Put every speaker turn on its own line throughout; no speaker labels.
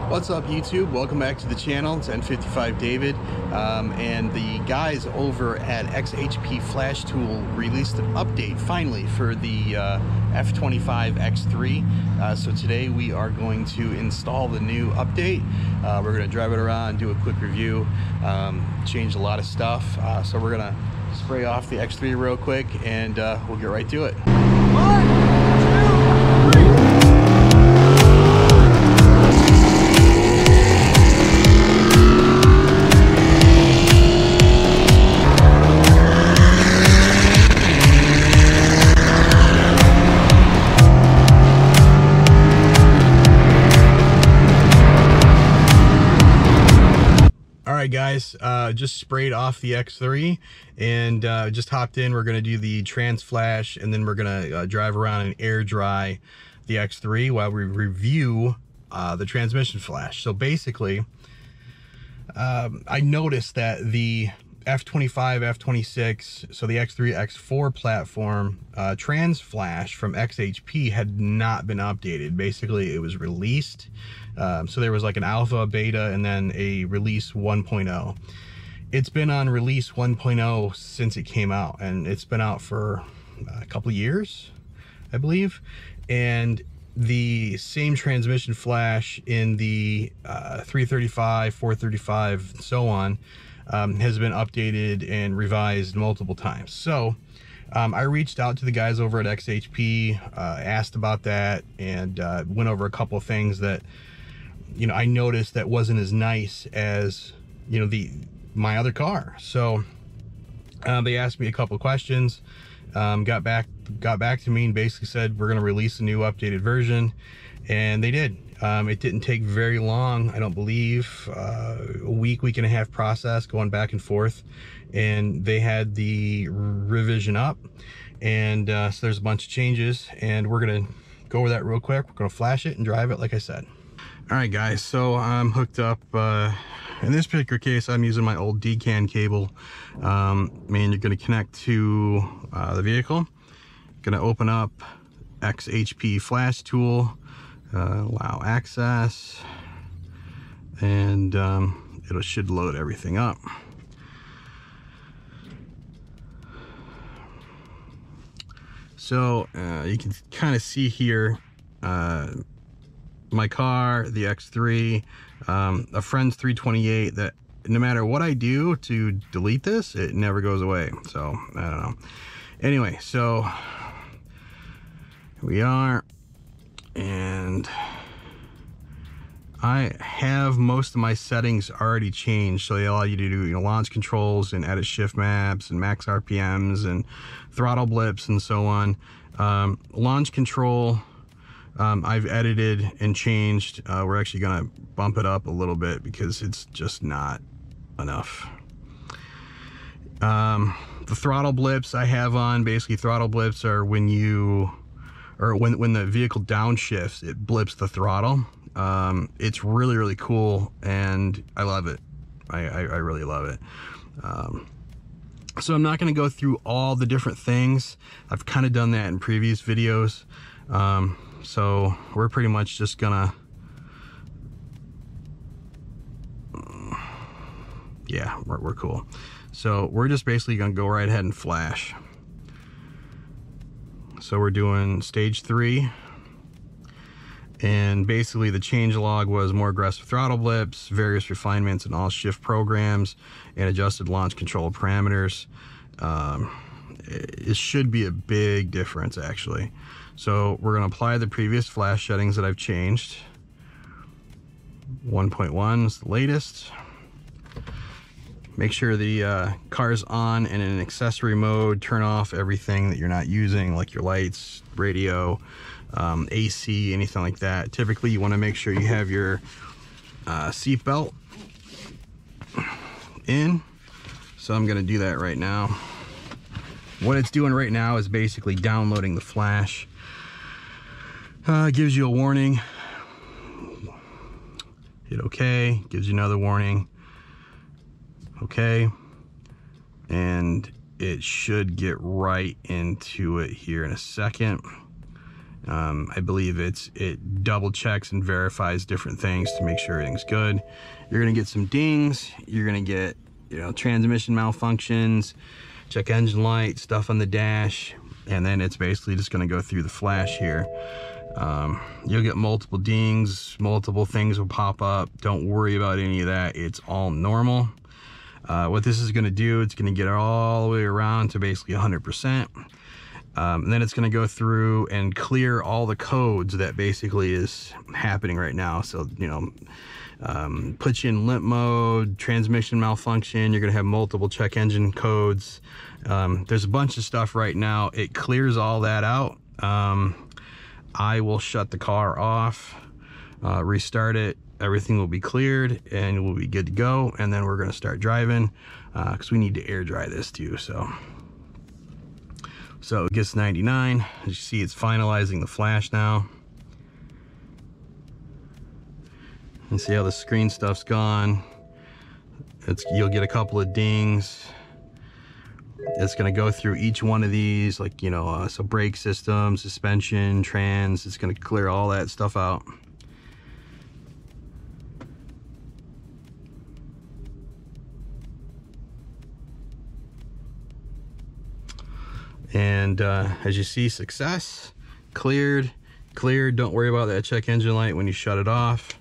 What's up, YouTube? Welcome back to the channel. It's N55 David, and the guys over at xHP Flashtool released an update finally for the F25 X3. So today we are going to install the new update. We're going to drive it around, do a quick review, change a lot of stuff. So we're going to spray off the X3 real quick, and we'll get right to it. 1, 2, 3. Alright guys, just sprayed off the X3 and just hopped in. We're going to do the trans flash, and then we're going to drive around and air dry the X3 while we review the transmission flash. So basically, I noticed that the F25, F26, so the X3, X4 platform trans flash from xHP had not been updated. Basically, it was released. So there was like an alpha, beta, and then a release 1.0. It's been on release 1.0 since it came out, and it's been out for a couple of years, I believe. And the same transmission flash in the 335, 435, and so on has been updated and revised multiple times. So I reached out to the guys over at xHP, asked about that, and went over a couple of things that, you know, I noticed that wasn't as nice as, you know, my other car. So they asked me a couple of questions, got back to me and basically said we're going to release a new updated version, and they did. It didn't take very long, I don't believe, a week and a half process going back and forth, and they had the revision up, and so there's a bunch of changes, and we're gonna go over that real quick. We're gonna flash it and drive it like I said. All right guys, so I'm hooked up, in this particular case I'm using my old DCAN cable, and you're gonna connect to the vehicle. Gonna open up xHP Flashtool, allow access, and it should load everything up. So you can kind of see here my car, the X3, a friend's 328 that no matter what I do to delete this, it never goes away. So I don't know. Anyway, so here we are, and I have most of my settings already changed. So they allow you to do, you know, launch controls and edit shift maps and max RPMs and throttle blips and so on. Launch control, I've edited and changed. We're actually gonna bump it up a little bit because it's just not enough. The throttle blips I have on, basically throttle blips are when the vehicle downshifts, it blips the throttle. It's really, really cool, and I love it. I really love it. So I'm not going to go through all the different things. I've kind of done that in previous videos. So we're pretty much just gonna, yeah, we're cool. So we're just basically gonna go right ahead and flash. So we're doing stage 3, and basically the change log was more aggressive throttle blips, various refinements in all shift programs, and adjusted launch control parameters. It should be a big difference actually. So we're going to apply the previous flash settings that I've changed. 1.1 is the latest. Make sure the car's on and in an accessory mode. Turn off everything that you're not using, like your lights, radio, AC, anything like that. Typically you want to make sure you have your seat belt in. So I'm going to do that right now. What it's doing right now is basically downloading the flash. Gives you a warning. Hit OK. Gives you another warning. OK. And it should get right into it here in a second. I believe it double checks and verifies different things to make sure everything's good. You're gonna get some dings. You're gonna get, you know, transmission malfunctions, check engine light, stuff on the dash, and then it's basically just gonna go through the flash here. You'll get multiple dings, multiple things will pop up. Don't worry about any of that. It's all normal. What this is gonna do, it's gonna get all the way around to basically 100%. And then it's gonna go through and clear all the codes that basically is happening right now. So, you know, put you in limp mode, transmission malfunction, you're gonna have multiple check engine codes. There's a bunch of stuff right now. It clears all that out. I will shut the car off, restart it, everything will be cleared and we'll be good to go. And then we're gonna start driving because we need to air dry this too. So it gets 99. As you see, it's finalizing the flash now. You see how the screen stuff's gone. You'll get a couple of dings. It's gonna go through each one of these, like, you know, so brake system, suspension, trans, it's gonna clear all that stuff out. And as you see, success, cleared. Don't worry about that check engine light when you shut it off.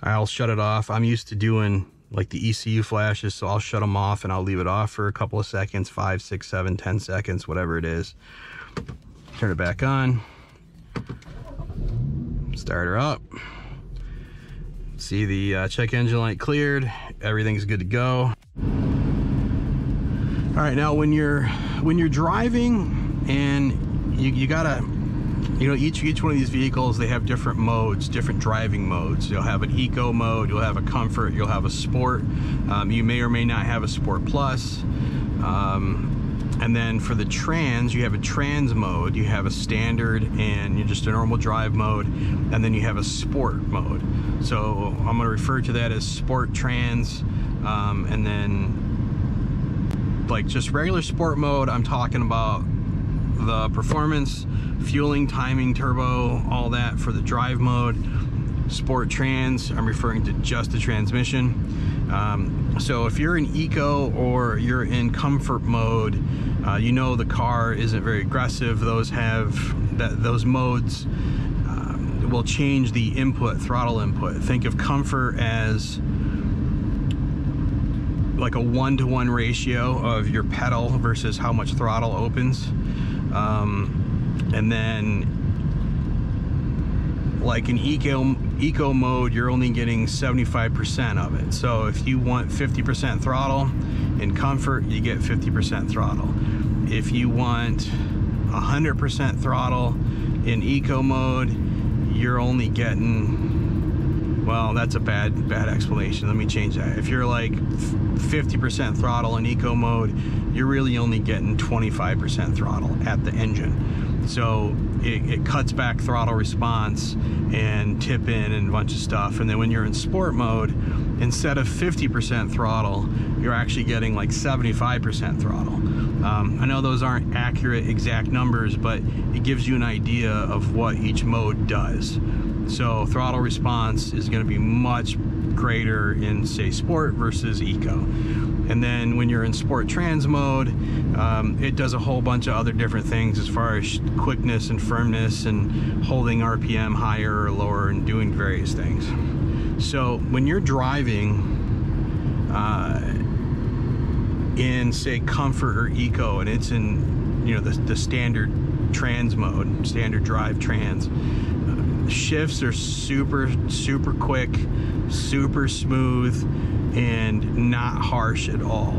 I'll shut it off. I'm used to doing like the ECU flashes, so I'll shut them off and I'll leave it off for a couple of seconds, 5, 6, 7, 10 seconds, whatever it is. Turn it back on. Start her up. See the check engine light cleared. Everything's good to go. All right, now when you're driving and you gotta, you know, each one of these vehicles, they have different modes, different driving modes. You'll have an eco mode, you'll have a comfort, you'll have a sport. You may or may not have a sport plus. And then for the trans, you have a trans mode, you have a standard, and you're just a normal drive mode, and then you have a sport mode. So I'm gonna refer to that as sport trans, and then like just regular sport mode, I'm talking about the performance, fueling, timing, turbo, all that for the drive mode. Sport trans, I'm referring to just the transmission. So if you're in eco or you're in comfort mode, you know the car isn't very aggressive. Those modes will change the input, throttle input. Think of comfort as like a 1-to-1 ratio of your pedal versus how much throttle opens. And then like in eco mode, you're only getting 75% of it. So if you want 50% throttle in comfort, you get 50% throttle. If you want 100% throttle in eco mode, you're only getting, well, that's a bad explanation. Let me change that. If you're like 50% throttle in eco mode, you're really only getting 25% throttle at the engine. So it cuts back throttle response and tip in and a bunch of stuff. And then when you're in sport mode, instead of 50% throttle, you're actually getting like 75% throttle. I know those aren't accurate exact numbers, but it gives you an idea of what each mode does. So throttle response is going to be much greater in, say, sport versus eco. And then when you're in sport trans mode, it does a whole bunch of other different things as far as quickness and firmness and holding RPM higher or lower and doing various things. So when you're driving in, say, comfort or eco, and it's in, you know, the standard trans mode, standard drive trans, shifts are super quick, super smooth, and not harsh at all.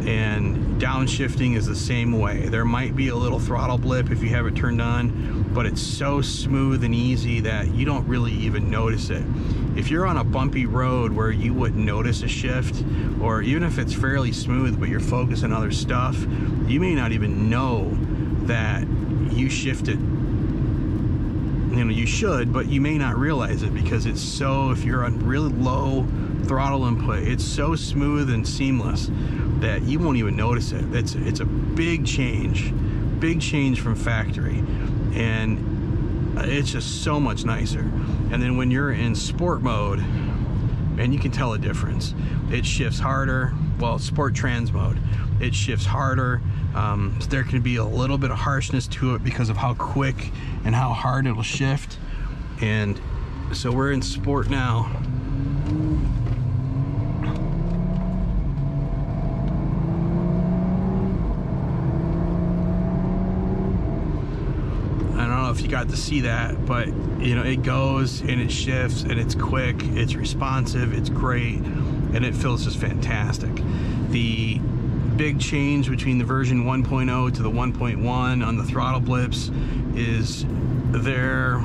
And downshifting is the same way. There might be a little throttle blip if you have it turned on, but it's so smooth and easy that you don't really even notice it. If you're on a bumpy road where you wouldn't notice a shift, or even if it's fairly smooth but you're focused on other stuff, you may not even know that you shifted. You know, you should, but you may not realize it because it's so, if you're on really low throttle input, it's so smooth and seamless that you won't even notice it. It's a big change from factory. and it's just so much nicer. And then when you're in sport mode, man, you can tell a difference. It shifts harder. Well, sport trans mode, it shifts harder. So there can be a little bit of harshness to it because of how quick and how hard it'll shift. And so we're in sport now. I don't know if you got to see that, but you know, it goes and it shifts and it's quick, it's responsive, it's great, and it feels just fantastic. The big change between the version 1.0 to the 1.1 on the throttle blips is they're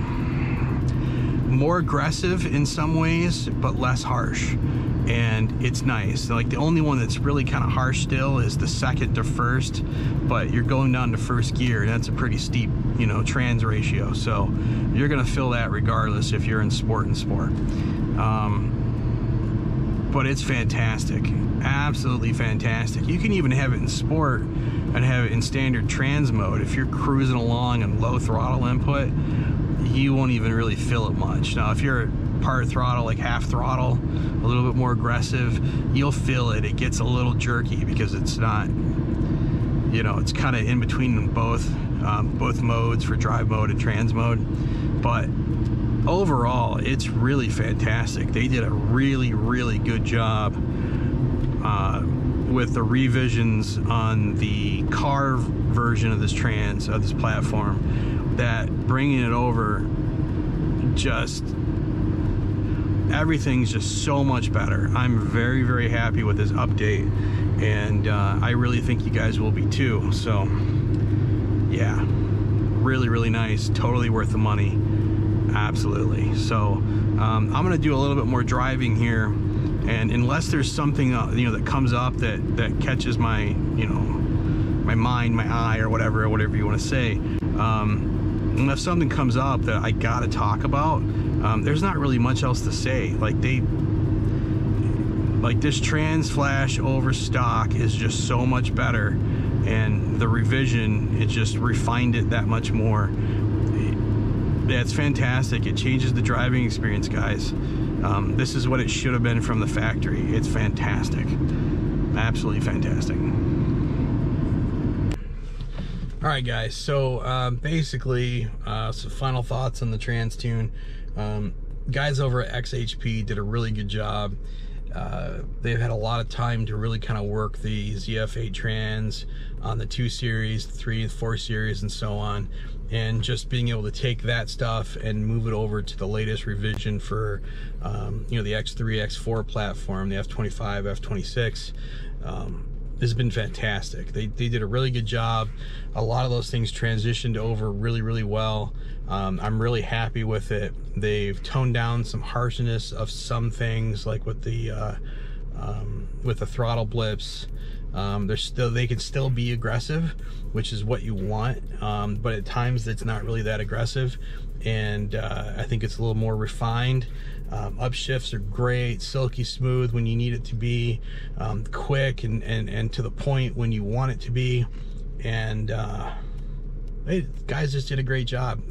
more aggressive in some ways, but less harsh, and it's nice. Like, the only one that's really kind of harsh still is the second to first, but you're going down to first gear, and that's a pretty steep, you know, trans ratio, so you're gonna feel that regardless if you're in sport and sport. But it's fantastic, absolutely fantastic. You can even have it in sport and have it in standard trans mode. If you're cruising along and low throttle input, you won't even really feel it much. Now, if you're part throttle, like half throttle, a little bit more aggressive, you'll feel it. It gets a little jerky because it's not, you know, it's kind of in between both modes for drive mode and trans mode. But overall, it's really fantastic. They did a really, really good job with the revisions on the car version of this platform, that bringing it over, just everything's just so much better. I'm very, very happy with this update, and I really think you guys will be too. So yeah, really, really nice, totally worth the money, absolutely. So I'm gonna do a little bit more driving here, and unless there's something you know, that comes up that catches my, you know, my mind, my eye, or whatever you want to say, and if something comes up that I gotta talk about, there's not really much else to say. Like, this trans flash over stock is just so much better, and the revision, it just refined it that much more. Yeah, it's fantastic. It changes the driving experience, guys. This is what it should have been from the factory. It's fantastic, absolutely fantastic. All right, guys, so basically some final thoughts on the trans tune. Guys over at xHP did a really good job. They've had a lot of time to really kind of work the ZF8 trans on the 2 series, 3 and 4 series, and so on, and just being able to take that stuff and move it over to the latest revision for you know, the X3, X4 platform, the F25, F26. Has been fantastic. They did a really good job. A lot of those things transitioned over really, really well. I'm really happy with it. They've toned down some harshness of some things, like with the throttle blips. They can still be aggressive, which is what you want, but at times it's not really that aggressive, and I think it's a little more refined. Upshifts are great, silky smooth when you need it to be, quick and to the point when you want it to be, and guys just did a great job.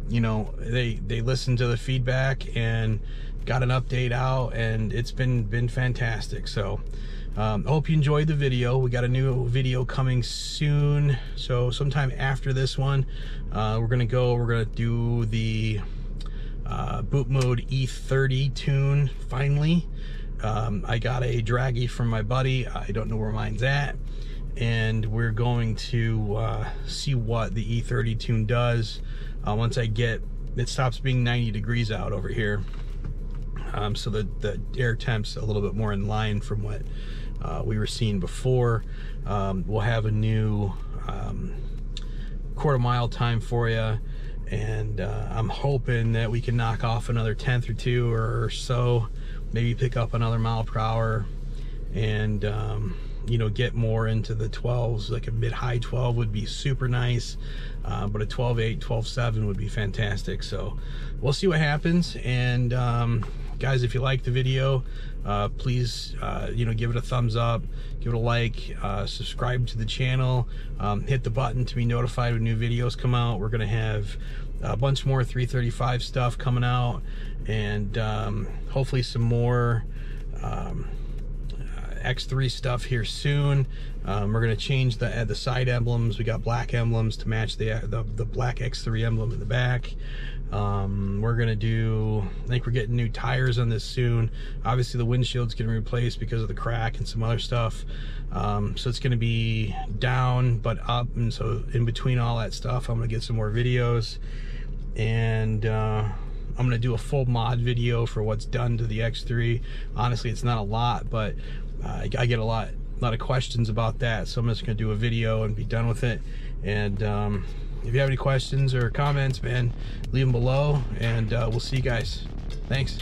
You know, they listened to the feedback and got an update out, and it's been fantastic. So I hope you enjoyed the video. We got a new video coming soon, so sometime after this one, we're gonna do the boot mode E30 tune finally. I got a draggy from my buddy. I don't know where mine's at, and we're going to see what the E30 tune does once it stops being 90 degrees out over here, so the air temp's a little bit more in line from what we were seeing before. We'll have a new quarter-mile time for you, and I'm hoping that we can knock off another 10th or 2 or so, maybe pick up another mile per hour, and you know, get more into the 12s. Like a mid-high 12 would be super nice, but a 12.8, 12.7 would be fantastic. So we'll see what happens, and Guys, if you like the video, please you know, give it a thumbs up, give it a like, subscribe to the channel, hit the button to be notified when new videos come out. We're gonna have a bunch more 335 stuff coming out, and hopefully some more X3 stuff here soon. We're gonna change the side emblems. We got black emblems to match the black X3 emblem in the back. We're gonna do, I think we're getting new tires on this soon. Obviously the windshield's getting replaced because of the crack and some other stuff. So it's gonna be down but up, and so in between all that stuff I'm gonna get some more videos, and I'm gonna do a full mod video for what's done to the X3. Honestly, it's not a lot, but I get a lot of questions about that, so I'm just gonna do a video and be done with it. And if you have any questions or comments, man, leave them below, and we'll see you guys. Thanks.